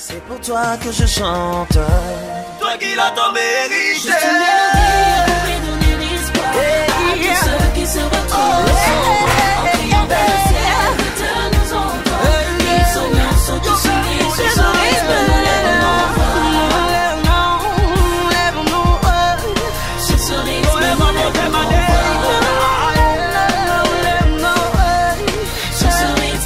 C'est pour toi que je chante. Toi qui l'as tant mérité. Juste une mélodie pour donner l'espoir à tous ceux qui se retrouvent en criant vers le ciel. L'Éternel nous entend. Ils sont ceux qui s'unissent sur son rythme. Lève-nous sur ce rythme. Lève-nous sur ce rythme.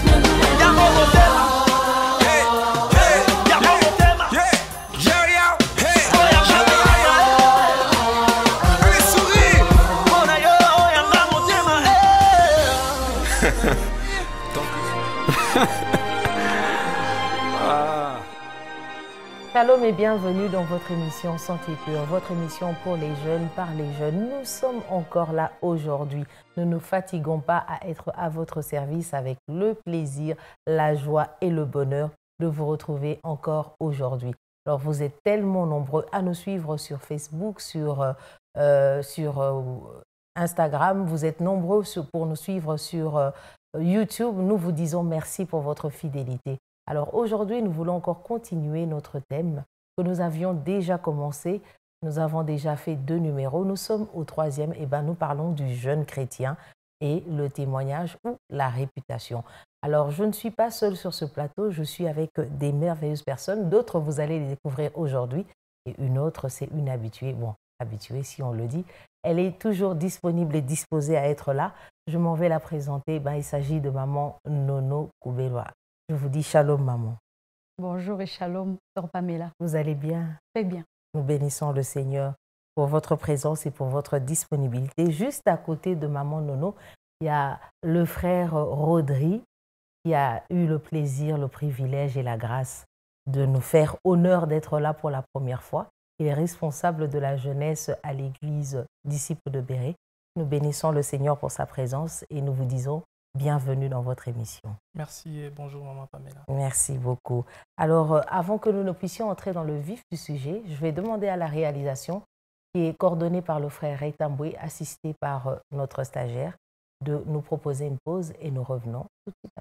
Shalom et bienvenue dans votre émission Santé Pure, votre émission pour les jeunes, par les jeunes. Nous sommes encore là aujourd'hui. Ne nous fatiguons pas à être à votre service avec le plaisir, la joie et le bonheur de vous retrouver encore aujourd'hui. Alors vous êtes tellement nombreux à nous suivre sur Facebook, sur Instagram. Vous êtes nombreux pour nous suivre sur YouTube. Nous vous disons merci pour votre fidélité. Alors aujourd'hui, nous voulons encore continuer notre thème que nous avions déjà commencé. Nous avons déjà fait 2 numéros. Nous sommes au 3e. Et nous parlons du jeune chrétien et le témoignage ou la réputation. Alors, je ne suis pas seule sur ce plateau. Je suis avec des merveilleuses personnes. D'autres, vous allez les découvrir aujourd'hui. Et une autre, c'est une habituée. Bon, habituée si on le dit. Elle est toujours disponible et disposée à être là. Je m'en vais la présenter. Il s'agit de maman Nono Koubelwa. Je vous dis shalom, maman. Bonjour et shalom, sœur Pamela. Vous allez bien? Très bien. Nous bénissons le Seigneur pour votre présence et pour votre disponibilité. Juste à côté de maman Nono, il y a le frère Rodri qui a eu le plaisir, le privilège et la grâce de nous faire honneur d'être là pour la première fois. Il est responsable de la jeunesse à l'église Disciples de Béret. Nous bénissons le Seigneur pour sa présence et nous vous disons bienvenue dans votre émission. Merci et bonjour maman Pamela. Merci beaucoup. Alors, avant que nous ne puissions entrer dans le vif du sujet, je vais demander à la réalisation, qui est coordonnée par le frère Ray Tamboué, assisté par notre stagiaire, de nous proposer une pause et nous revenons tout de suite.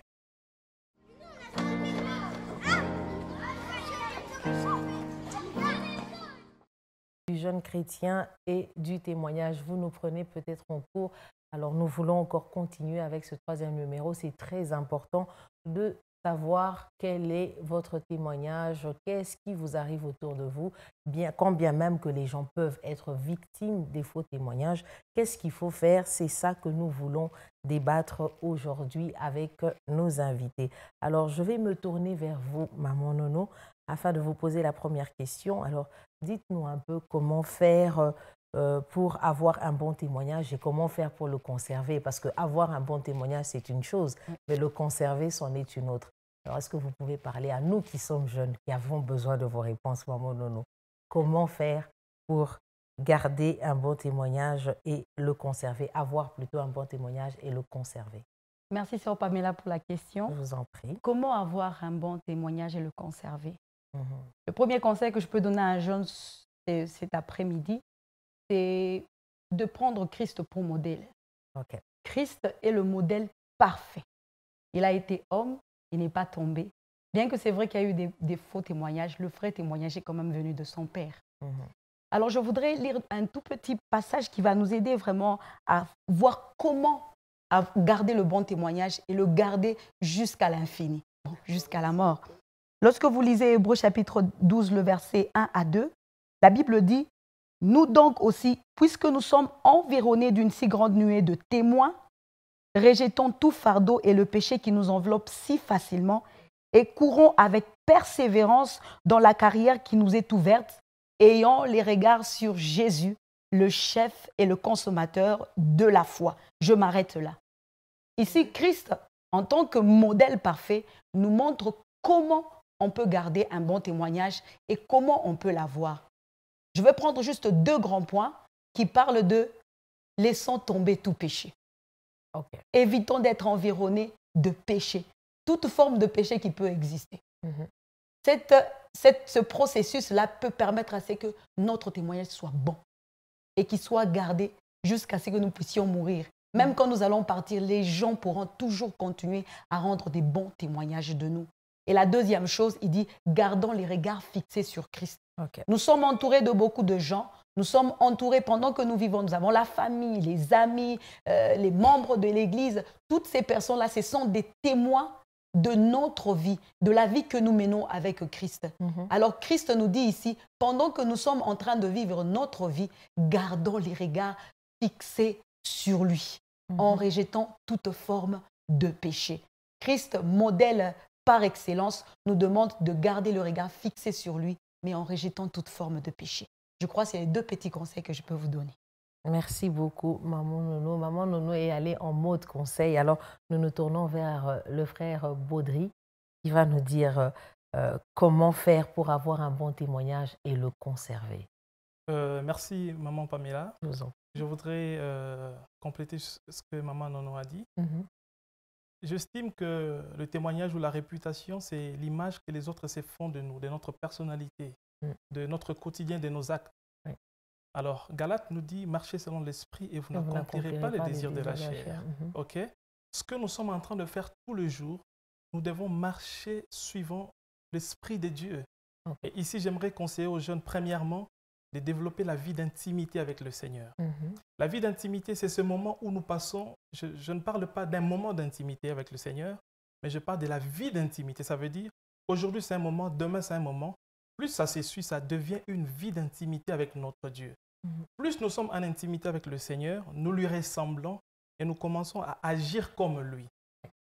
Du jeune chrétien et du témoignage, vous nous prenez peut-être en cours. Alors, nous voulons encore continuer avec ce 3e numéro. C'est très important de savoir quel est votre témoignage, qu'est-ce qui vous arrive autour de vous, quand bien même que les gens peuvent être victimes des faux témoignages. Qu'est-ce qu'il faut faire? C'est ça que nous voulons débattre aujourd'hui avec nos invités. Alors, je vais me tourner vers vous, maman Nono, afin de vous poser la première question. Alors, dites-nous un peu comment faire pour avoir un bon témoignage et comment faire pour le conserver. Parce qu'avoir un bon témoignage, c'est une chose, mais le conserver, c'en est une autre. Alors, est-ce que vous pouvez parler à nous qui sommes jeunes, qui avons besoin de vos réponses, maman Nono? Comment faire pour garder un bon témoignage et le conserver, avoir plutôt un bon témoignage et le conserver? Merci, sœur Pamela, pour la question. Je vous en prie. Comment avoir un bon témoignage et le conserver? Le premier conseil que je peux donner à un jeune cet après-midi, c'est de prendre Christ pour modèle. Okay. Christ est le modèle parfait. Il a été homme, il n'est pas tombé. Bien que c'est vrai qu'il y a eu des faux témoignages, le vrai témoignage est quand même venu de son Père. Alors, je voudrais lire un tout petit passage qui va nous aider vraiment à voir comment garder le bon témoignage et le garder jusqu'à l'infini, jusqu'à la mort. Lorsque vous lisez Hébreux chapitre 12, le verset 1 à 2, la Bible dit: nous donc aussi, puisque nous sommes environnés d'une si grande nuée de témoins, rejetons tout fardeau et le péché qui nous enveloppe si facilement et courons avec persévérance dans la carrière qui nous est ouverte, ayant les regards sur Jésus, le chef et le consommateur de la foi. Je m'arrête là. Ici, Christ, en tant que modèle parfait, nous montre comment on peut garder un bon témoignage et comment on peut l'avoir. Je vais prendre juste 2 grands points qui parlent de « laissons tomber tout péché ». Okay. Évitons d'être environnés de péché, toute forme de péché qui peut exister. Ce processus-là peut permettre à ce que notre témoignage soit bon et qu'il soit gardé jusqu'à ce que nous puissions mourir. Même quand nous allons partir, les gens pourront toujours continuer à rendre des bons témoignages de nous. Et la deuxième chose, il dit, gardons les regards fixés sur Christ. Ok. Nous sommes entourés de beaucoup de gens. Nous sommes entourés pendant que nous vivons. Nous avons la famille, les amis, les membres de l'Église. Toutes ces personnes-là, ce sont des témoins de notre vie, de la vie que nous menons avec Christ. Alors Christ nous dit ici, pendant que nous sommes en train de vivre notre vie, gardons les regards fixés sur lui, en rejetant toute forme de péché. Christ, modèle par excellence, nous demande de garder le regard fixé sur lui, mais en rejetant toute forme de péché. Je crois que c'est les deux petits conseils que je peux vous donner. Merci beaucoup, Maman Nono. Maman Nono est allée en mode conseil. Alors, nous nous tournons vers le frère Baudry qui va nous dire comment faire pour avoir un bon témoignage et le conserver. Merci, Maman Pamela. Je vous en prie. Je voudrais compléter ce que Maman Nono a dit. J'estime que le témoignage ou la réputation, c'est l'image que les autres se font de nous, de notre personnalité, de notre quotidien, de nos actes. Alors, Galate nous dit, marchez selon l'esprit et vous n'accomplirez pas les désirs de la chair. Ok? Ce que nous sommes en train de faire tous les jours, nous devons marcher suivant l'esprit de Dieu. Et ici, j'aimerais conseiller aux jeunes, premièrement, de développer la vie d'intimité avec le Seigneur. La vie d'intimité, c'est ce moment où nous passons, je ne parle pas d'un moment d'intimité avec le Seigneur, mais je parle de la vie d'intimité. Ça veut dire, aujourd'hui c'est un moment, demain c'est un moment. Plus ça s'essuie, ça devient une vie d'intimité avec notre Dieu. Plus nous sommes en intimité avec le Seigneur, nous lui ressemblons et nous commençons à agir comme lui.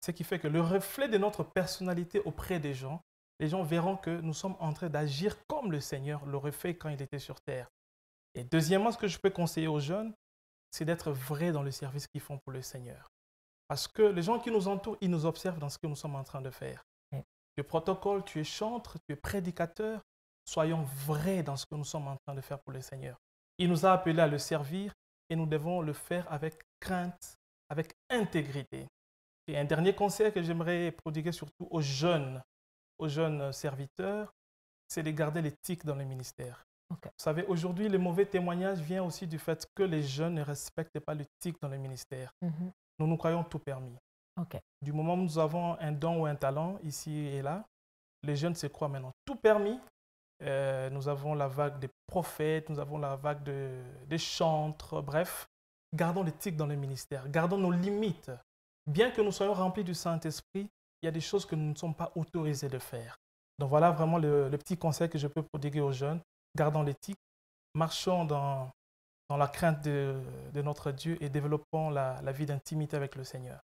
Ce qui fait que le reflet de notre personnalité auprès des gens, les gens verront que nous sommes en train d'agir comme le Seigneur l'aurait fait quand il était sur terre. Et deuxièmement, ce que je peux conseiller aux jeunes, c'est d'être vrai dans le service qu'ils font pour le Seigneur. Parce que les gens qui nous entourent, ils nous observent dans ce que nous sommes en train de faire. Tu es protocole, tu es chantre, tu es prédicateur. Soyons vrais dans ce que nous sommes en train de faire pour le Seigneur. Il nous a appelés à le servir et nous devons le faire avec crainte, avec intégrité. Et un dernier conseil que j'aimerais prodiguer surtout aux jeunes serviteurs, c'est de garder l'éthique dans le ministère. Vous savez, aujourd'hui, le mauvais témoignage vient aussi du fait que les jeunes ne respectent pas l'éthique dans le ministère. Nous nous croyons tout permis. Du moment où nous avons un don ou un talent, ici et là, les jeunes se croient maintenant tout permis. Nous avons la vague des prophètes, nous avons la vague des chantres, bref. Gardons l'éthique dans le ministère, gardons nos limites. Bien que nous soyons remplis du Saint-Esprit, il y a des choses que nous ne sommes pas autorisés de faire. Donc voilà vraiment le petit conseil que je peux prodiguer aux jeunes. Gardons l'éthique, marchons dans la crainte de notre Dieu et développons la vie d'intimité avec le Seigneur.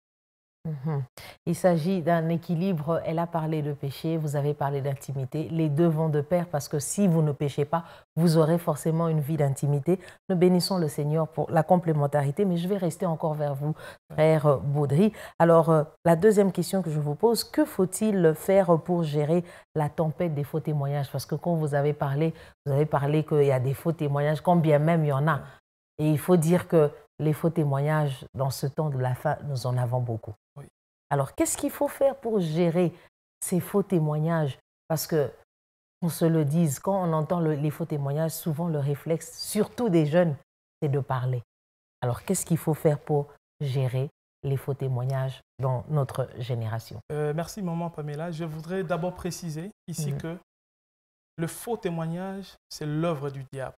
Il s'agit d'un équilibre. Elle a parlé de péché, vous avez parlé d'intimité. Les deux vont de pair parce que si vous ne péchez pas, vous aurez forcément une vie d'intimité. Nous bénissons le Seigneur pour la complémentarité, mais je vais rester encore vers vous, frère Baudry. Alors, la deuxième question que je vous pose, que faut-il faire pour gérer la tempête des faux témoignages? Parce que quand vous avez parlé qu'il y a des faux témoignages, quand bien même il y en a. Et il faut dire que les faux témoignages, dans ce temps de la fin, nous en avons beaucoup. Alors, qu'est-ce qu'il faut faire pour gérer ces faux témoignages? Parce que, on se le dise, quand on entend les faux témoignages, souvent le réflexe, surtout des jeunes, c'est de parler. Alors, qu'est-ce qu'il faut faire pour gérer les faux témoignages dans notre génération? Merci, Maman Pamela. Je voudrais d'abord préciser ici que le faux témoignage, c'est l'œuvre du diable.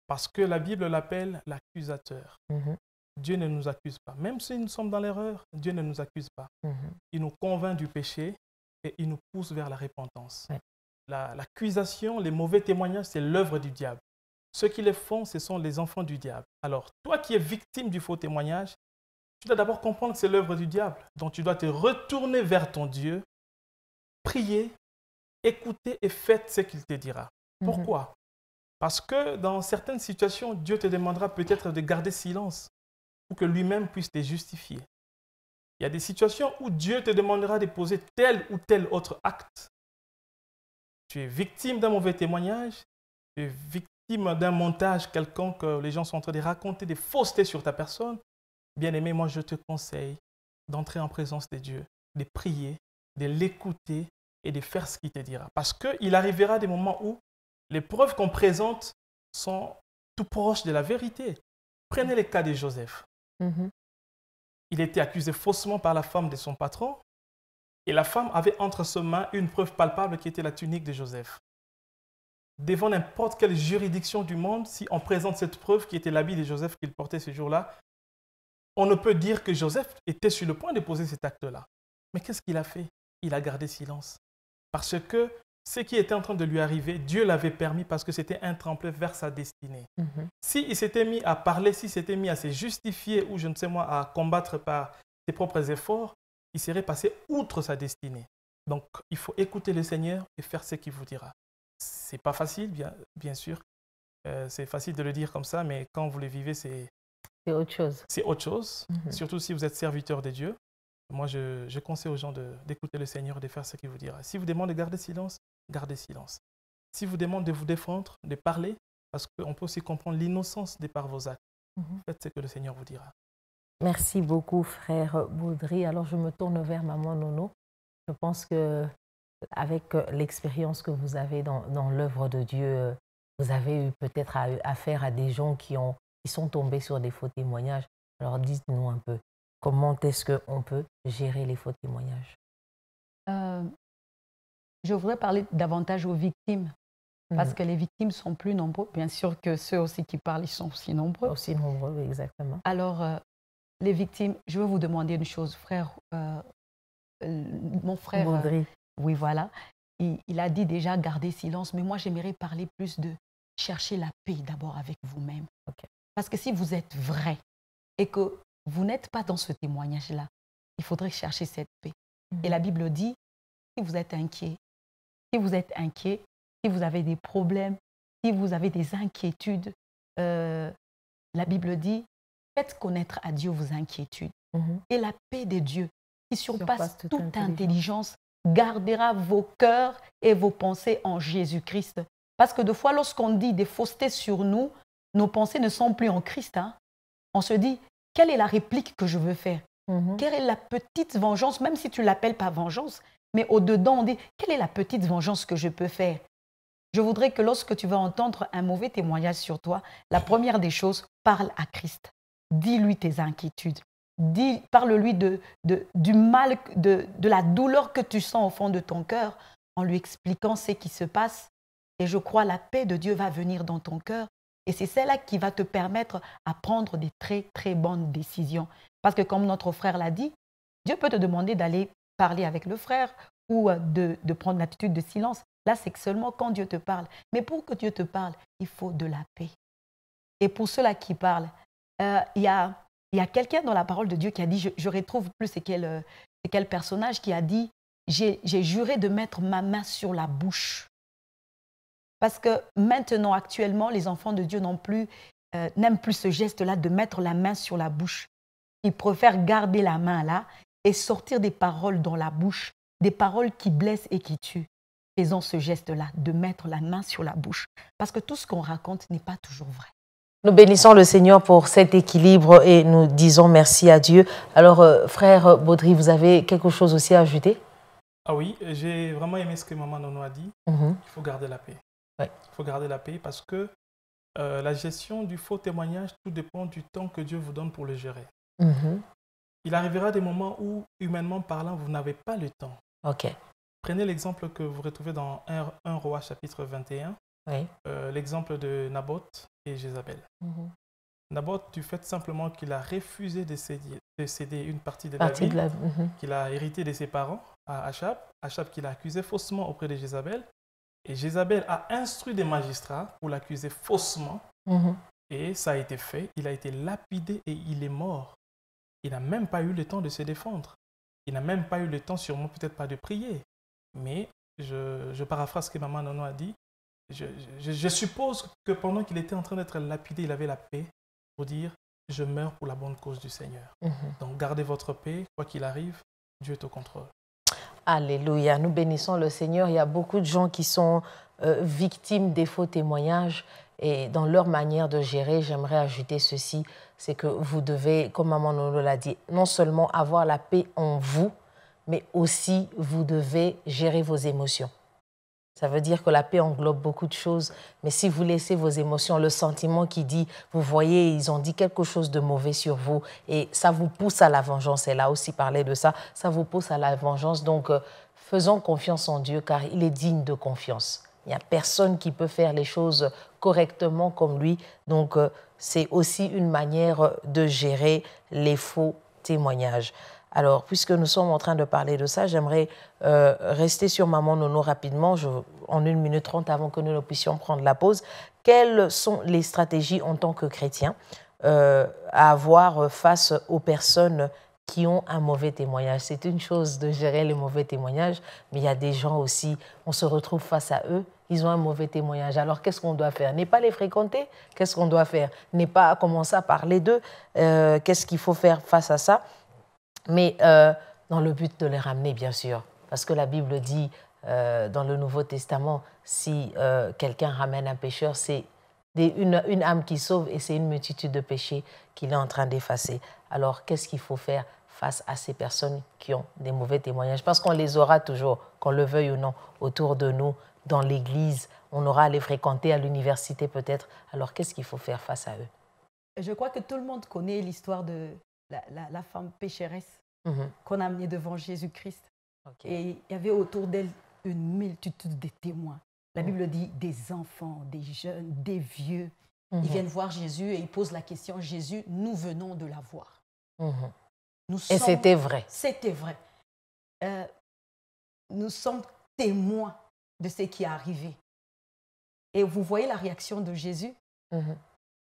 Parce que la Bible l'appelle l'accusateur. Dieu ne nous accuse pas. Même si nous sommes dans l'erreur, Dieu ne nous accuse pas. Il nous convainc du péché et il nous pousse vers la repentance. L'accusation, les mauvais témoignages, c'est l'œuvre du diable. Ceux qui les font, ce sont les enfants du diable. Alors, toi qui es victime du faux témoignage, tu dois d'abord comprendre que c'est l'œuvre du diable. Donc, tu dois te retourner vers ton Dieu, prier, écouter et faire ce qu'il te dira. Pourquoi? Parce que dans certaines situations, Dieu te demandera peut-être de garder silence pour que lui-même puisse te justifier. Il y a des situations où Dieu te demandera de poser tel ou tel autre acte. Tu es victime d'un mauvais témoignage, tu es victime d'un montage quelconque, les gens sont en train de raconter des faussetés sur ta personne. Bien-aimé, moi je te conseille d'entrer en présence de Dieu, de prier, de l'écouter et de faire ce qu'il te dira. Parce qu'il arrivera des moments où les preuves qu'on présente sont tout proches de la vérité. Prenez le cas de Joseph. Il était accusé faussement par la femme de son patron Et la femme avait entre ses mains une preuve palpable qui était la tunique de Joseph. Devant n'importe quelle juridiction du monde, si on présente cette preuve qui était l'habit de Joseph qu'il portait ce jour-là, on ne peut dire que Joseph était sur le point de poser cet acte-là. Mais qu'est-ce qu'il a fait? Il a gardé silence. Parce que ce qui était en train de lui arriver, Dieu l'avait permis parce que c'était un tremplin vers sa destinée. S'il s'était mis à parler, s'il s'était mis à se justifier ou je ne sais moi, à combattre par ses propres efforts, il serait passé outre sa destinée. Donc, il faut écouter le Seigneur et faire ce qu'il vous dira. Ce n'est pas facile, bien sûr. C'est facile de le dire comme ça, mais quand vous le vivez, c'est autre chose. C'est autre chose, surtout si vous êtes serviteur de Dieu. Moi, je conseille aux gens d'écouter le Seigneur et de faire ce qu'il vous dira. Si vous demande de garder silence, gardez silence. Si vous demande de vous défendre, de parler, parce qu'on peut aussi comprendre l'innocence de par vos actes, faites ce que le Seigneur vous dira. Merci beaucoup, frère Baudry. Alors, je me tourne vers maman Nono. Je pense qu'avec l'expérience que vous avez dans l'œuvre de Dieu, vous avez eu peut-être affaire à des gens qui sont tombés sur des faux témoignages. Alors, dites-nous un peu. Comment est-ce qu'on peut gérer les faux témoignages? Je voudrais parler davantage aux victimes, parce que les victimes sont plus nombreux. Bien sûr que ceux aussi qui parlent, ils sont aussi nombreux. Aussi nombreux, oui, exactement. Alors, les victimes, je veux vous demander une chose, frère. Mon frère, Baudry. Oui, voilà. Il a dit déjà garder silence, mais moi, j'aimerais parler plus de chercher la paix d'abord avec vous-même. Okay. Parce que si vous êtes vrai et que vous n'êtes pas dans ce témoignage-là, il faudrait chercher cette paix. Et la Bible dit, si vous êtes inquiet, si vous avez des problèmes, si vous avez des inquiétudes, la Bible dit, faites connaître à Dieu vos inquiétudes. Et la paix de Dieu, qui surpasse toute intelligence, gardera vos cœurs et vos pensées en Jésus-Christ. Parce que des fois, lorsqu'on dit des faussetés sur nous, nos pensées ne sont plus en Christ. On se dit, quelle est la réplique que je veux faire? Quelle est la petite vengeance, même si tu ne l'appelles pas vengeance, mais au-dedans, on dit, quelle est la petite vengeance que je peux faire? Je voudrais que lorsque tu vas entendre un mauvais témoignage sur toi, la première des choses, parle à Christ. Dis-lui tes inquiétudes. Parle-lui du mal, de la douleur que tu sens au fond de ton cœur, en lui expliquant ce qui se passe. Et je crois la paix de Dieu va venir dans ton cœur. Et c'est celle-là qui va te permettre à prendre des très, très bonnes décisions. Parce que comme notre frère l'a dit, Dieu peut te demander d'aller parler avec le frère ou de prendre l'attitude de silence. Là, c'est seulement quand Dieu te parle. Mais pour que Dieu te parle, il faut de la paix. Et pour ceux-là qui parlent, il y a quelqu'un dans la parole de Dieu qui a dit, je retrouve plus c'est quel personnage qui a dit, j'ai juré de mettre ma main sur la bouche. Parce que maintenant, actuellement, les enfants de Dieu n'aiment plus ce geste-là de mettre la main sur la bouche. Ils préfèrent garder la main là et sortir des paroles dans la bouche, des paroles qui blessent et qui tuent. Faisons ce geste-là, de mettre la main sur la bouche. Parce que tout ce qu'on raconte n'est pas toujours vrai. Nous bénissons le Seigneur pour cet équilibre et nous disons merci à Dieu. Alors, frère Baudry, vous avez quelque chose aussi à ajouter? Ah oui, j'ai vraiment aimé ce que maman Nono a dit. Il faut garder la paix. Ouais. Il faut garder la paix parce que la gestion du faux témoignage, tout dépend du temps que Dieu vous donne pour le gérer. Il arrivera des moments où, humainement parlant, vous n'avez pas le temps. Okay. Prenez l'exemple que vous retrouvez dans 1 Roi chapitre 21, oui. L'exemple de Naboth et Jézabel. Naboth, du fait simplement qu'il a refusé de céder une partie de la ville qu'il a hérité de ses parents à Achab, qui l'a accusé faussement auprès de Jézabel. Et Jézabel a instruit des magistrats pour l'accuser faussement. Et ça a été fait. Il a été lapidé et il est mort. Il n'a même pas eu le temps de se défendre. Il n'a même pas eu le temps, sûrement peut-être pas de prier. Mais je paraphrase ce que maman Nono a dit. Je suppose que pendant qu'il était en train d'être lapidé, il avait la paix pour dire « Je meurs pour la bonne cause du Seigneur ». Donc gardez votre paix, quoi qu'il arrive, Dieu est au contrôle. Alléluia, nous bénissons le Seigneur. Il y a beaucoup de gens qui sont victimes des faux témoignages et dans leur manière de gérer, j'aimerais ajouter ceci, c'est que vous devez, comme maman Nono l'a dit, non seulement avoir la paix en vous, mais aussi vous devez gérer vos émotions. Ça veut dire que la paix englobe beaucoup de choses. Mais si vous laissez vos émotions, le sentiment qui dit, vous voyez, ils ont dit quelque chose de mauvais sur vous et ça vous pousse à la vengeance. Elle a aussi parlé de ça. Ça vous pousse à la vengeance. Donc, faisons confiance en Dieu car il est digne de confiance. Il n'y a personne qui peut faire les choses correctement comme lui. Donc, c'est aussi une manière de gérer les faux témoignages. Alors, puisque nous sommes en train de parler de ça, j'aimerais rester sur Maman Nono rapidement, en 1 minute 30 avant que nous ne puissions prendre la pause. Quelles sont les stratégies en tant que chrétien à avoir face aux personnes qui ont un mauvais témoignage? C'est une chose de gérer les mauvais témoignages, mais il y a des gens aussi, on se retrouve face à eux, ils ont un mauvais témoignage. Alors, qu'est-ce qu'on doit faire? N'est pas les fréquenter? Qu'est-ce qu'on doit faire? N'est pas commencer à parler d'eux? Qu'est-ce qu'il faut faire face à ça? Mais dans le but de les ramener, bien sûr. Parce que la Bible dit dans le Nouveau Testament, si quelqu'un ramène un pécheur, c'est une âme qui sauve et c'est une multitude de péchés qu'il est en train d'effacer. Alors, qu'est-ce qu'il faut faire face à ces personnes qui ont des mauvais témoignages? Parce qu'on les aura toujours, qu'on le veuille ou non, autour de nous, dans l'église. On aura à les fréquenter à l'université peut-être. Alors, qu'est-ce qu'il faut faire face à eux? Je crois que tout le monde connaît l'histoire de la femme pécheresse qu'on a amenée devant Jésus-Christ. Et il y avait autour d'elle une multitude de témoins. La Bible dit des enfants, des jeunes, des vieux. Ils viennent voir Jésus et ils posent la question, Jésus, nous venons de la voir. Et c'était vrai. C'était vrai. Nous sommes témoins de ce qui est arrivé. Et vous voyez la réaction de Jésus?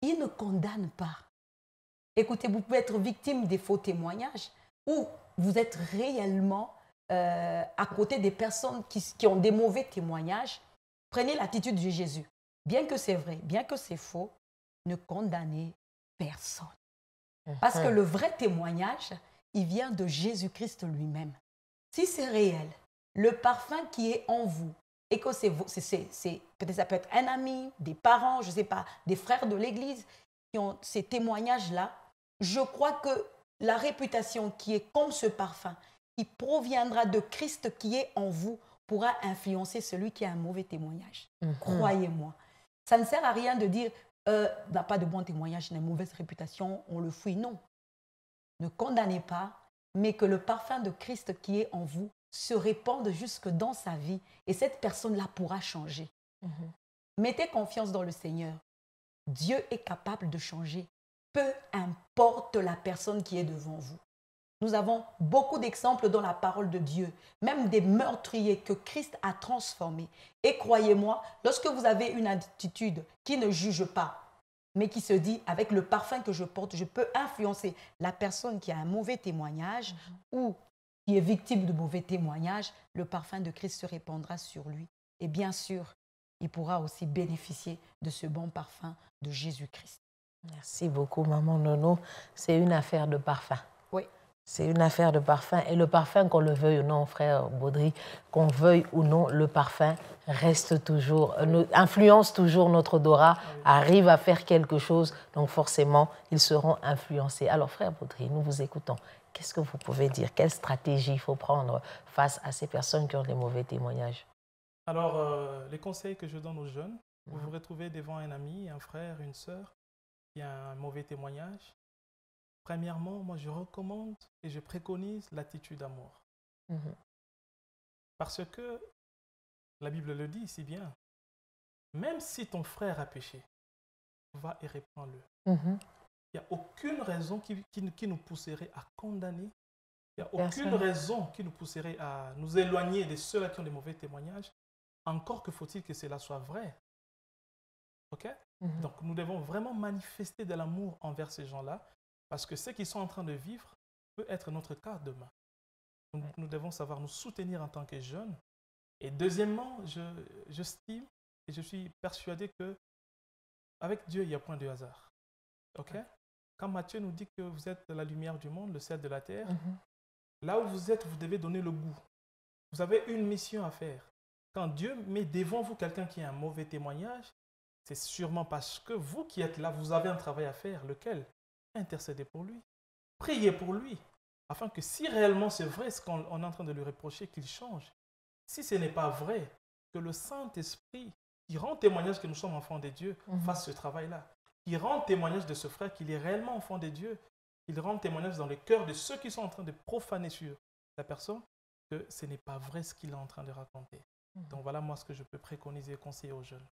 Il ne condamne pas. Écoutez, vous pouvez être victime des faux témoignages ou vous êtes réellement à côté des personnes qui ont des mauvais témoignages. Prenez l'attitude de Jésus. Bien que c'est vrai, bien que c'est faux, ne condamnez personne. Parce que le vrai témoignage, il vient de Jésus-Christ lui-même. Si c'est réel, le parfum qui est en vous, et que peut-être ça peut être un ami, des parents, je ne sais pas, des frères de l'Église qui ont ces témoignages-là, je crois que la réputation qui est comme ce parfum, qui proviendra de Christ qui est en vous, pourra influencer celui qui a un mauvais témoignage. Croyez-moi. Ça ne sert à rien de dire n'a pas de bon témoignage, n'a une mauvaise réputation, on le fuit. Non. Ne condamnez pas, mais que le parfum de Christ qui est en vous se répande jusque dans sa vie et cette personne-là pourra changer. Mettez confiance dans le Seigneur. Dieu est capable de changer. Peu importe la personne qui est devant vous. Nous avons beaucoup d'exemples dans la parole de Dieu, même des meurtriers que Christ a transformés. Et croyez-moi, lorsque vous avez une attitude qui ne juge pas, mais qui se dit, avec le parfum que je porte, je peux influencer la personne qui a un mauvais témoignage ou qui est victime de mauvais témoignages, le parfum de Christ se répandra sur lui. Et bien sûr, il pourra aussi bénéficier de ce bon parfum de Jésus-Christ. Merci beaucoup, Maman Nono. C'est une affaire de parfum. Oui. C'est une affaire de parfum. Et le parfum, qu'on le veuille ou non, frère Baudry, qu'on veuille ou non, le parfum reste toujours, influence toujours notre odorat, arrive à faire quelque chose. Donc forcément, ils seront influencés. Alors, frère Baudry, nous vous écoutons. Qu'est-ce que vous pouvez dire? Quelle stratégie il faut prendre face à ces personnes qui ont des mauvais témoignages? Alors, les conseils que je donne aux jeunes, vous vous retrouvez devant un ami, un frère, une sœur qui a un mauvais témoignage. Premièrement, moi, je recommande et je préconise l'attitude d'amour. Parce que la Bible le dit si bien. Même si ton frère a péché, va et reprends-le. Il n'y a aucune raison qui nous pousserait à condamner. Il n'y a aucune raison qui nous pousserait à nous éloigner de ceux qui ont des mauvais témoignages. Encore que faut-il que cela soit vrai. OK? Donc, nous devons vraiment manifester de l'amour envers ces gens-là. Parce que ce qu'ils sont en train de vivre peut être notre cas demain. Donc, nous devons savoir nous soutenir en tant que jeunes. Et deuxièmement, j'estime et je suis persuadé qu'avec Dieu, il n'y a point de hasard. Okay? Quand Matthieu nous dit que vous êtes la lumière du monde, le sel de la terre, là où vous êtes, vous devez donner le goût. Vous avez une mission à faire. Quand Dieu met devant vous quelqu'un qui a un mauvais témoignage, c'est sûrement parce que vous qui êtes là, vous avez un travail à faire. Lequel? Intercédez pour lui, priez pour lui, afin que si réellement c'est vrai ce qu'on est en train de lui reprocher, qu'il change. Si ce n'est pas vrai, que le Saint-Esprit, qui rend témoignage que nous sommes enfants de Dieu, fasse ce travail-là. Qui rend témoignage de ce frère qu'il est réellement enfant de Dieu. Il rend témoignage dans le cœur de ceux qui sont en train de profaner sur la personne que ce n'est pas vrai ce qu'il est en train de raconter. Donc voilà moi ce que je peux préconiser et conseiller aux jeunes.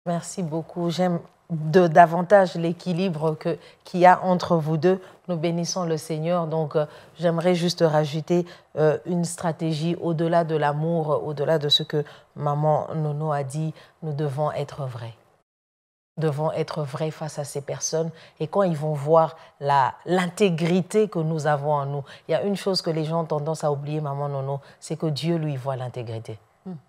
Merci beaucoup. J'aime davantage l'équilibre qu'il y a entre vous deux. Nous bénissons le Seigneur. Donc, j'aimerais juste rajouter une stratégie au-delà de l'amour, au-delà de ce que maman Nono a dit. Nous devons être vrais. Nous devons être vrais face à ces personnes. Et quand ils vont voir l'intégrité que nous avons en nous, il y a une chose que les gens ont tendance à oublier, maman Nono, c'est que Dieu, lui, voit l'intégrité.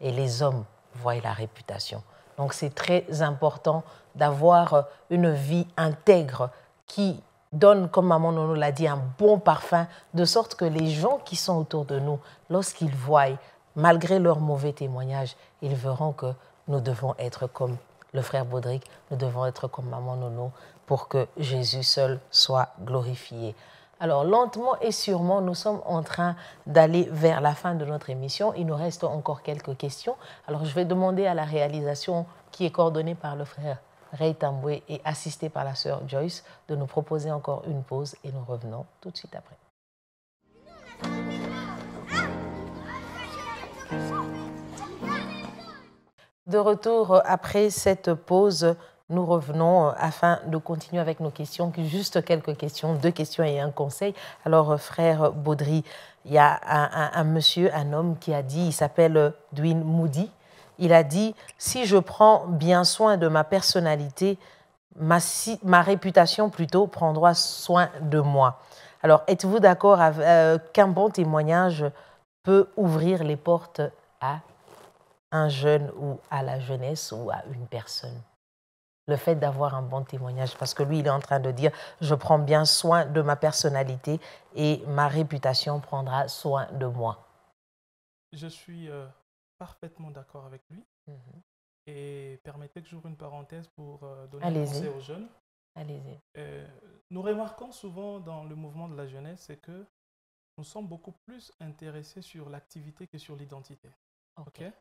Et les hommes voient la réputation. Donc, c'est très important d'avoir une vie intègre qui donne, comme maman Nono l'a dit, un bon parfum, de sorte que les gens qui sont autour de nous, lorsqu'ils voient, malgré leurs mauvais témoignages, ils verront que nous devons être comme le frère Baudric, nous devons être comme maman Nono pour que Jésus seul soit glorifié. Alors, lentement et sûrement, nous sommes en train d'aller vers la fin de notre émission. Il nous reste encore quelques questions. Alors, je vais demander à la réalisation qui est coordonnée par le frère Ray Tamboué et assistée par la sœur Joyce de nous proposer encore une pause et nous revenons tout de suite après. De retour après cette pause, nous revenons afin de continuer avec nos questions, juste quelques questions, 2 questions et un conseil. Alors, frère Baudry, il y a un monsieur, un homme qui a dit, il s'appelle Dwayne Moody, il a dit « Si je prends bien soin de ma personnalité, ma réputation plutôt prendra soin de moi. » Alors, êtes-vous d'accord qu'un bon témoignage peut ouvrir les portes à un jeune ou à la jeunesse ou à une personne? Le fait d'avoir un bon témoignage, parce que lui, il est en train de dire « Je prends bien soin de ma personnalité et ma réputation prendra soin de moi. » Je suis parfaitement d'accord avec lui. Et permettez que j'ouvre une parenthèse pour donner un conseil aux jeunes. Allez-y. Nous remarquons souvent dans le mouvement de la jeunesse, c'est que nous sommes beaucoup plus intéressés sur l'activité que sur l'identité. Okay.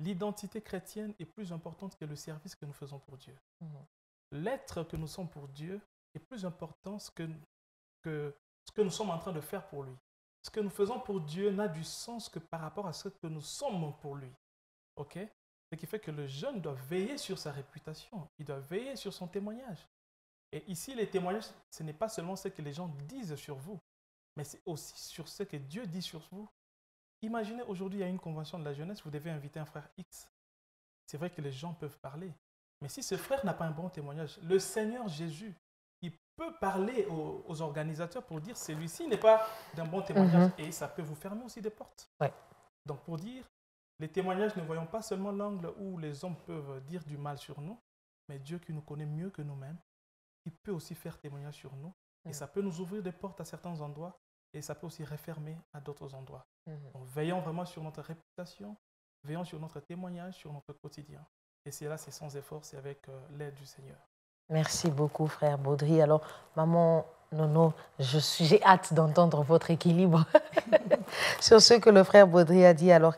L'identité chrétienne est plus importante que le service que nous faisons pour Dieu. L'être que nous sommes pour Dieu est plus important que ce que nous sommes en train de faire pour lui. Ce que nous faisons pour Dieu n'a du sens que par rapport à ce que nous sommes pour lui. Okay? Ce qui fait que le jeune doit veiller sur sa réputation, il doit veiller sur son témoignage. Et ici, les témoignages, ce n'est pas seulement ce que les gens disent sur vous, mais c'est aussi sur ce que Dieu dit sur vous. Imaginez aujourd'hui, il y a une convention de la jeunesse, vous devez inviter un frère X. C'est vrai que les gens peuvent parler, mais si ce frère n'a pas un bon témoignage, le Seigneur Jésus, il peut parler aux organisateurs pour dire celui-ci n'est pas d'un bon témoignage et ça peut vous fermer aussi des portes. Ouais. Donc pour dire, les témoignages, ne voyons pas seulement l'angle où les hommes peuvent dire du mal sur nous, mais Dieu qui nous connaît mieux que nous-mêmes, il peut aussi faire témoignage sur nous et ça peut nous ouvrir des portes à certains endroits et ça peut aussi refermer à d'autres endroits. Donc, veillons vraiment sur notre réputation, veillons sur notre témoignage, sur notre quotidien. Et c'est là, c'est sans effort, c'est avec l'aide du Seigneur. Merci beaucoup, frère Baudry. Alors, maman Nono, j'ai hâte d'entendre votre équilibre sur ce que le frère Baudry a dit. Alors,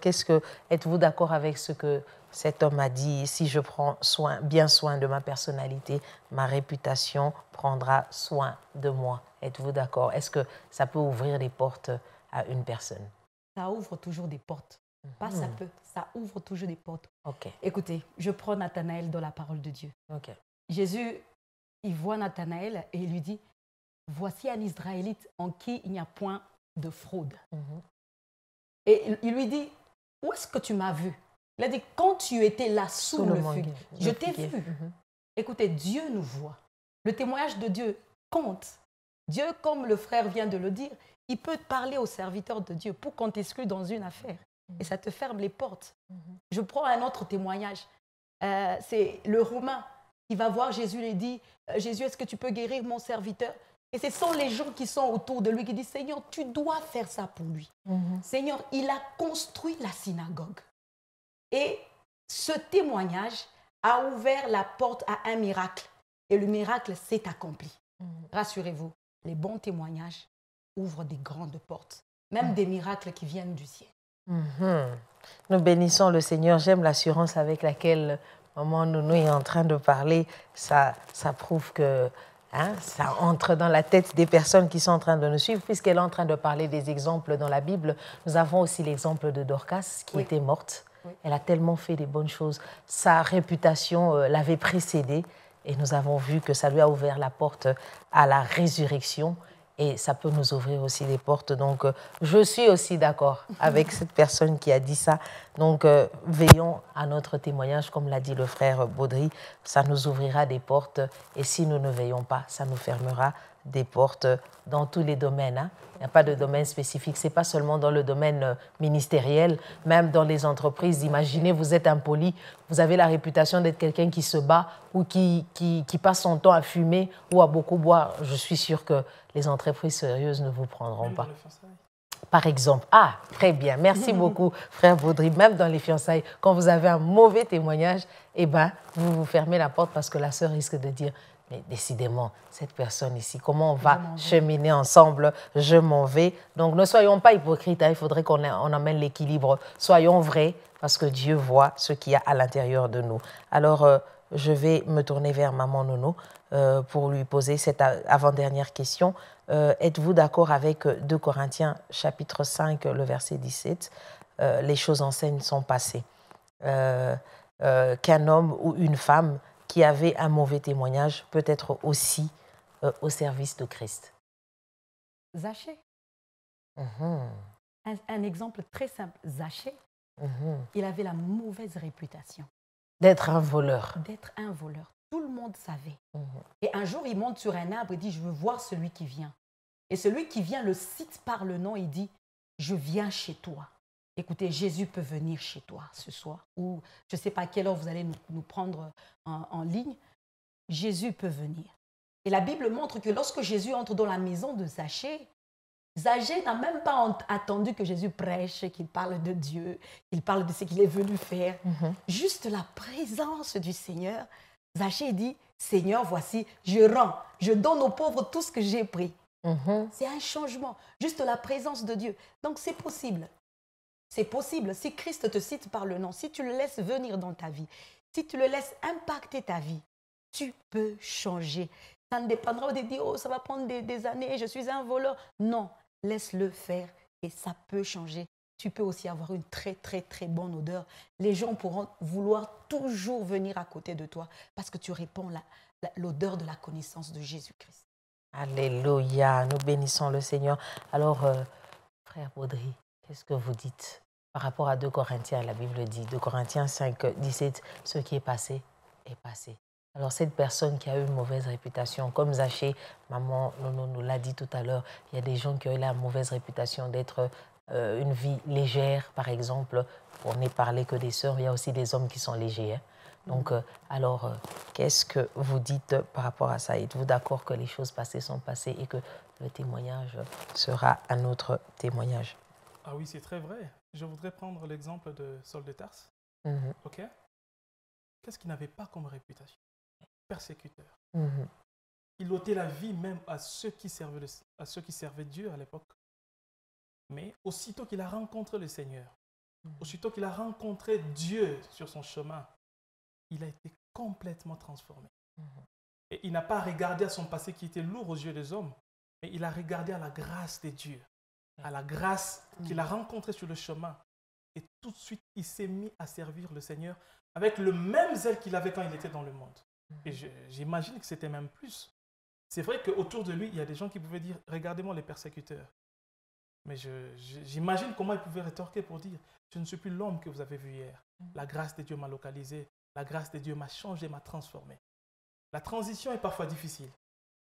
êtes-vous d'accord avec ce que cet homme a dit? Si je prends bien soin de ma personnalité, ma réputation prendra soin de moi. Êtes-vous d'accord? Est-ce que ça peut ouvrir les portes à une personne? Ça ouvre toujours des portes. Pas ça peut, ça ouvre toujours des portes. Okay. Écoutez, je prends Nathanaël dans la parole de Dieu. Okay. Jésus, il voit Nathanaël et il lui dit, voici un Israélite en qui il n'y a point de fraude. Et il lui dit, où est-ce que tu m'as vu? Il a dit, quand tu étais là sous le figuier, je t'ai vu. Écoutez, Dieu nous voit. Le témoignage de Dieu compte. Dieu, comme le frère vient de le dire, il peut parler au serviteur de Dieu pour qu'on t'exclue dans une affaire. Et ça te ferme les portes. Je prends un autre témoignage. C'est le Romain qui va voir Jésus et dit, Jésus, est-ce que tu peux guérir mon serviteur? Et ce sont les gens qui sont autour de lui qui disent, Seigneur, tu dois faire ça pour lui. Seigneur, il a construit la synagogue. Et ce témoignage a ouvert la porte à un miracle. Et le miracle s'est accompli. Rassurez-vous, les bons témoignages ouvrent des grandes portes. Même des miracles qui viennent du ciel. Nous bénissons le Seigneur. J'aime l'assurance avec laquelle Maman Nounou est en train de parler. Ça prouve que ça entre dans la tête des personnes qui sont en train de nous suivre, puisqu'elle est en train de parler des exemples dans la Bible. Nous avons aussi l'exemple de Dorcas qui était morte. Oui. Elle a tellement fait des bonnes choses. Sa réputation l'avait précédée et nous avons vu que ça lui a ouvert la porte à la résurrection. Et ça peut nous ouvrir aussi les portes. Donc, je suis aussi d'accord avec cette personne qui a dit ça. Donc, veillons à notre témoignage, comme l'a dit le frère Baudry. Ça nous ouvrira des portes. Et si nous ne veillons pas, ça nous fermera des portes dans tous les domaines. Hein. Il n'y a pas de domaine spécifique. Ce n'est pas seulement dans le domaine ministériel, même dans les entreprises. Imaginez, vous êtes impoli, vous avez la réputation d'être quelqu'un qui se bat ou qui passe son temps à fumer ou à beaucoup boire. Je suis sûre que les entreprises sérieuses ne vous prendront pas. Par exemple. Ah, très bien. Merci beaucoup, frère Baudry. Même dans les fiançailles, quand vous avez un mauvais témoignage, eh ben, vous vous fermez la porte parce que la sœur risque de dire « Mais décidément, cette personne ici, comment on va cheminer ensemble? Je m'en vais. » Donc, ne soyons pas hypocrites. Hein. Il faudrait qu'on amène l'équilibre. Soyons vrais parce que Dieu voit ce qu'il y a à l'intérieur de nous. Alors, je vais me tourner vers Maman Nounou pour lui poser cette avant-dernière question. Êtes-vous d'accord avec 2 Corinthiens chapitre 5, le verset 17 les choses anciennes sont passées. Qu'un homme ou une femme qui avait un mauvais témoignage peut être aussi au service de Christ. Zachée. Un exemple très simple. Zachée, il avait la mauvaise réputation. D'être un voleur. D'être un voleur. Tout le monde savait. Et un jour, il monte sur un arbre et dit, je veux voir celui qui vient. Et celui qui vient le cite par le nom et dit, je viens chez toi. Écoutez, Jésus peut venir chez toi ce soir. Ou je ne sais pas à quelle heure vous allez nous prendre en ligne. Jésus peut venir. Et la Bible montre que lorsque Jésus entre dans la maison de Zachée, Zachée n'a même pas attendu que Jésus prêche, qu'il parle de Dieu, qu'il parle de ce qu'il est venu faire. Juste la présence du Seigneur. Zachée dit, Seigneur, voici, je rends, je donne aux pauvres tout ce que j'ai pris. C'est un changement, juste la présence de Dieu. Donc c'est possible. C'est possible. Si Christ te cite par le nom, si tu le laisses venir dans ta vie, si tu le laisses impacter ta vie, tu peux changer. Ça ne dépendra pas de dire, oh, ça va prendre des années, je suis un voleur. Non, laisse-le faire et ça peut changer. Tu peux aussi avoir une très, très, très bonne odeur. Les gens pourront vouloir toujours venir à côté de toi parce que tu répands l'odeur de la connaissance de Jésus-Christ. Alléluia, nous bénissons le Seigneur. Alors, frère Baudry, qu'est-ce que vous dites par rapport à 2 Corinthiens? La Bible dit, 2 Corinthiens 5, 17, ce qui est passé, est passé. Alors, cette personne qui a eu une mauvaise réputation, comme Zachée, maman nous l'a dit tout à l'heure, il y a des gens qui ont eu la mauvaise réputation d'être une vie légère, par exemple. On n'est parlé que des sœurs, il y a aussi des hommes qui sont légers. Hein. Donc, alors, qu'est-ce que vous dites par rapport à ça? Êtes-vous d'accord que les choses passées sont passées et que le témoignage sera un autre témoignage? Ah oui, c'est très vrai. Je voudrais prendre l'exemple de Saul de Tarse. Ok? Qu'est-ce qu'il n'avait pas comme réputation? Persécuteur. Il ôtait la vie même à ceux qui servaient Dieu à l'époque. Mais aussitôt qu'il a rencontré le Seigneur, aussitôt qu'il a rencontré Dieu sur son chemin, il a été complètement transformé. Et il n'a pas regardé à son passé qui était lourd aux yeux des hommes, mais il a regardé à la grâce de Dieu, à la grâce qu'il a rencontrée sur le chemin. Et tout de suite, il s'est mis à servir le Seigneur avec le même zèle qu'il avait quand il était dans le monde. Et j'imagine que c'était même plus. C'est vrai qu'autour de lui, il y a des gens qui pouvaient dire « Regardez-moi les persécuteurs ». Mais j'imagine comment il pouvait rétorquer pour dire « Je ne suis plus l'homme que vous avez vu hier. La grâce de Dieu m'a localisé. La grâce de Dieu m'a changé, m'a transformé. » La transition est parfois difficile.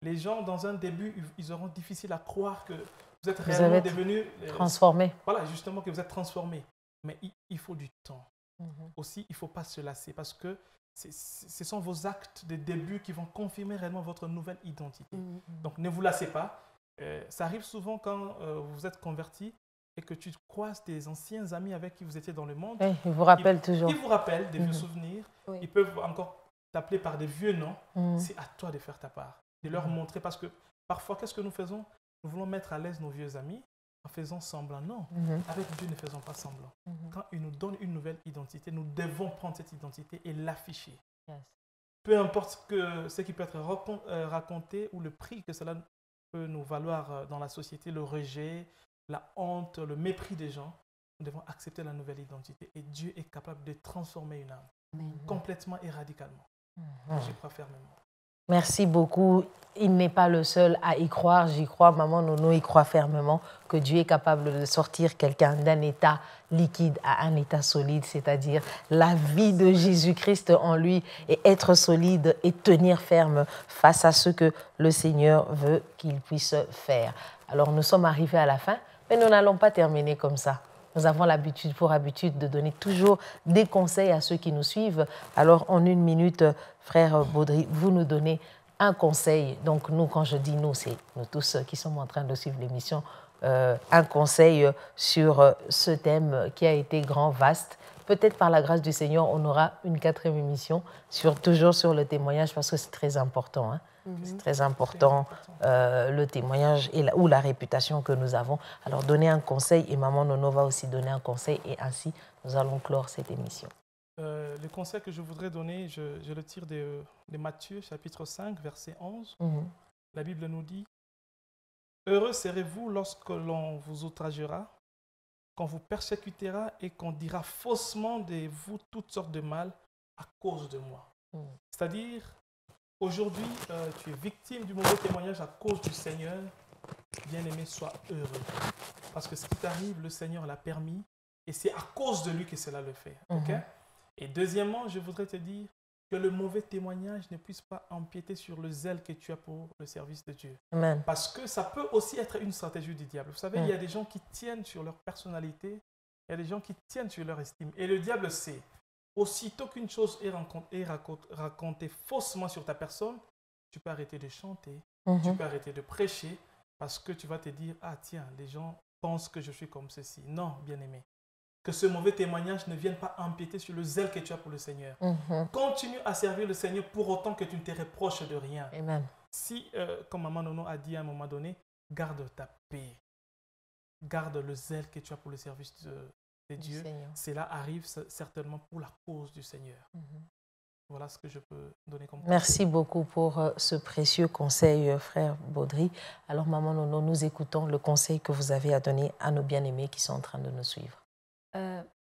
Les gens, dans un début, ils auront difficile à croire que vous êtes réellement devenus transformés. Voilà, justement, que vous êtes transformés. Mais il faut du temps. Aussi, il ne faut pas se lasser parce que ce sont vos actes de début qui vont confirmer réellement votre nouvelle identité. Donc, ne vous lassez pas. Ça arrive souvent quand vous êtes converti et que tu croises tes anciens amis avec qui vous étiez dans le monde. Oui, ils vous rappellent toujours. Ils vous rappellent des vieux souvenirs. Oui. Ils peuvent encore t'appeler par des vieux noms. C'est à toi de faire ta part, de leur montrer. Parce que parfois, qu'est-ce que nous faisons? Nous voulons mettre à l'aise nos vieux amis en faisant semblant. Non, avec Dieu, ne faisons pas semblant. Quand il nous donne une nouvelle identité, nous devons prendre cette identité et l'afficher. Yes. Peu importe ce qui peut être raconté ou le prix que cela peut nous valoir dans la société, le rejet, la honte, le mépris des gens, nous devons accepter la nouvelle identité. Et Dieu est capable de transformer une âme complètement et radicalement. J'y crois fermement. Merci beaucoup. Il n'est pas le seul à y croire. J'y crois. Maman Nono y croit fermement que Dieu est capable de sortir quelqu'un d'un état liquide à un état solide, c'est-à-dire la vie de Jésus-Christ en lui et être solide et tenir ferme face à ce que le Seigneur veut qu'il puisse faire. Alors, nous sommes arrivés à la fin, mais nous n'allons pas terminer comme ça. Nous avons pour habitude de donner toujours des conseils à ceux qui nous suivent. Alors, en 1 minute, frère Baudry, vous nous donnez un conseil. Donc, nous, quand je dis nous, c'est nous tous qui sommes en train de suivre l'émission. Un conseil sur ce thème qui a été grand, vaste. Peut-être par la grâce du Seigneur, on aura une 4e émission, toujours sur le témoignage, parce que c'est très important. Hein. C'est très important, le témoignage ou la réputation que nous avons. Alors, donnez un conseil et Maman Nono va aussi donner un conseil et ainsi, nous allons clore cette émission. Le conseil que je voudrais donner, je le tire de Matthieu, chapitre 5, verset 11. La Bible nous dit « Heureux serez-vous lorsque l'on vous outragera, qu'on vous persécutera et qu'on dira faussement de vous toutes sortes de mal à cause de moi. » C'est-à-dire, aujourd'hui, tu es victime du mauvais témoignage à cause du Seigneur. Bien-aimé, sois heureux. Parce que ce qui t'arrive, le Seigneur l'a permis et c'est à cause de lui que cela le fait. Okay? Et deuxièmement, je voudrais te dire que le mauvais témoignage ne puisse pas empiéter sur le zèle que tu as pour le service de Dieu. Amen. Parce que ça peut aussi être une stratégie du diable. Vous savez, il y a des gens qui tiennent sur leur personnalité, il y a des gens qui tiennent sur leur estime. Et le diable sait, aussitôt qu'une chose est racontée faussement sur ta personne, tu peux arrêter de chanter, tu peux arrêter de prêcher, parce que tu vas te dire, ah tiens, les gens pensent que je suis comme ceci. Non, bien-aimé. Que ce mauvais témoignage ne vienne pas empiéter sur le zèle que tu as pour le Seigneur. Continue à servir le Seigneur pour autant que tu ne te reproches de rien. Amen. Si, comme Maman Nono a dit à un moment donné, garde ta paix. Garde le zèle que tu as pour le service de Dieu. Cela arrive certainement pour la cause du Seigneur. Voilà ce que je peux donner comme conseil. Merci beaucoup pour ce précieux conseil, frère Baudry. Alors, Maman Nono, nous écoutons le conseil que vous avez à donner à nos bien-aimés qui sont en train de nous suivre.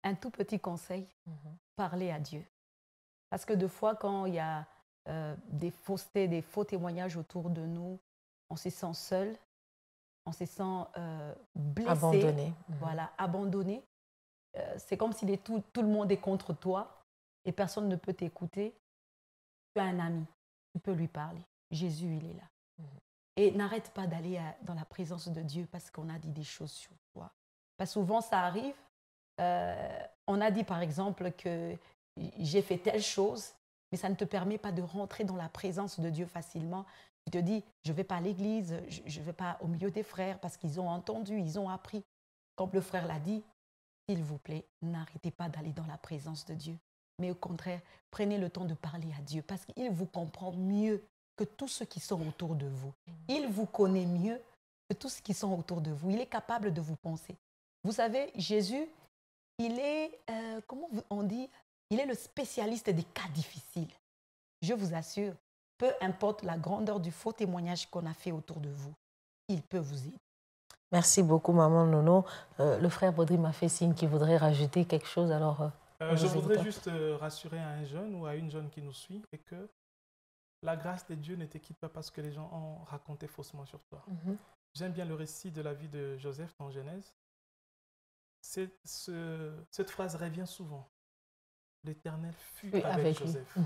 Un tout petit conseil, parler à Dieu. Parce que des fois, quand il y a des faussetés, des faux témoignages autour de nous, on se sent seul, on se sent blessé, abandonné. Voilà, abandonné. C'est comme si tout le monde est contre toi et personne ne peut t'écouter. Tu as un ami, tu peux lui parler. Jésus, il est là. Et n'arrête pas d'aller dans la présence de Dieu parce qu'on a dit des choses sur toi. Parce que souvent, ça arrive. On a dit, par exemple, que j'ai fait telle chose, mais ça ne te permet pas de rentrer dans la présence de Dieu facilement. Tu te dis, je ne vais pas à l'église, je ne vais pas au milieu des frères parce qu'ils ont entendu, ils ont appris. Comme le frère l'a dit, s'il vous plaît, n'arrêtez pas d'aller dans la présence de Dieu. Mais au contraire, prenez le temps de parler à Dieu parce qu'il vous comprend mieux que tous ceux qui sont autour de vous. Il vous connaît mieux que tous ceux qui sont autour de vous. Il est capable de vous penser. Vous savez, Jésus, il est, comment on dit, il est le spécialiste des cas difficiles. Je vous assure, peu importe la grandeur du faux témoignage qu'on a fait autour de vous, il peut vous aider. Merci beaucoup, Maman Nono. Le frère Baudry m'a fait signe qu'il voudrait rajouter quelque chose. Alors, je voudrais juste rassurer à un jeune ou à une jeune qui nous suit et que la grâce de Dieu ne te quitte pas parce que les gens ont raconté faussement sur toi. J'aime bien le récit de la vie de Joseph dans Genèse. Cette phrase revient souvent. L'Éternel fut avec Joseph.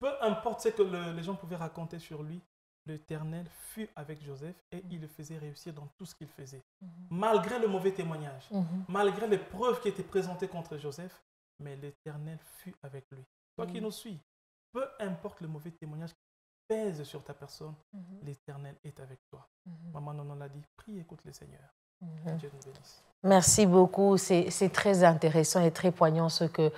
Peu importe ce que les gens pouvaient raconter sur lui, l'Éternel fut avec Joseph et il le faisait réussir dans tout ce qu'il faisait. Malgré le mauvais témoignage, malgré les preuves qui étaient présentées contre Joseph, mais l'Éternel fut avec lui. Toi qui nous suis, peu importe le mauvais témoignage qui pèse sur ta personne, l'Éternel est avec toi. Maman Nono l'a dit, prie, écoute le Seigneur. Dieu nous bénisse. Merci beaucoup. C'est très intéressant et très poignant ce que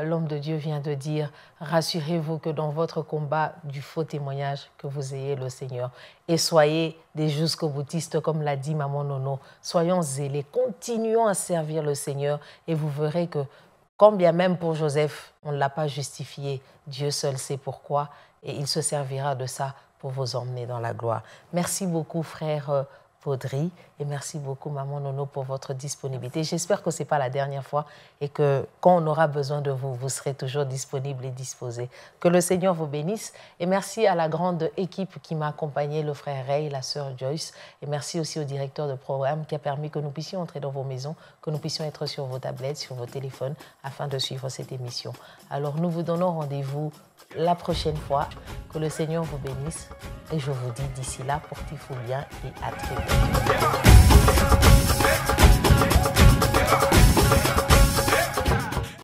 l'homme de Dieu vient de dire, rassurez-vous que dans votre combat du faux témoignage, que vous ayez le Seigneur. Et soyez des jusqu'au boutistes, comme l'a dit Maman Nono. Soyons zélés, continuons à servir le Seigneur et vous verrez que, quand bien même pour Joseph, on ne l'a pas justifié, Dieu seul sait pourquoi et il se servira de ça pour vous emmener dans la gloire. Merci beaucoup, frère Baudry, et merci beaucoup, Maman Nono, pour votre disponibilité. J'espère que ce n'est pas la dernière fois et que quand on aura besoin de vous, vous serez toujours disponible et disposé. Que le Seigneur vous bénisse. Et merci à la grande équipe qui m'a accompagné, le frère Ray, la sœur Joyce. Et merci aussi au directeur de programme qui a permis que nous puissions entrer dans vos maisons, que nous puissions être sur vos tablettes, sur vos téléphones, afin de suivre cette émission. Alors, nous vous donnons rendez-vous la prochaine fois. Que le Seigneur vous bénisse. Et je vous dis d'ici là, portez-vous bien et à très bientôt.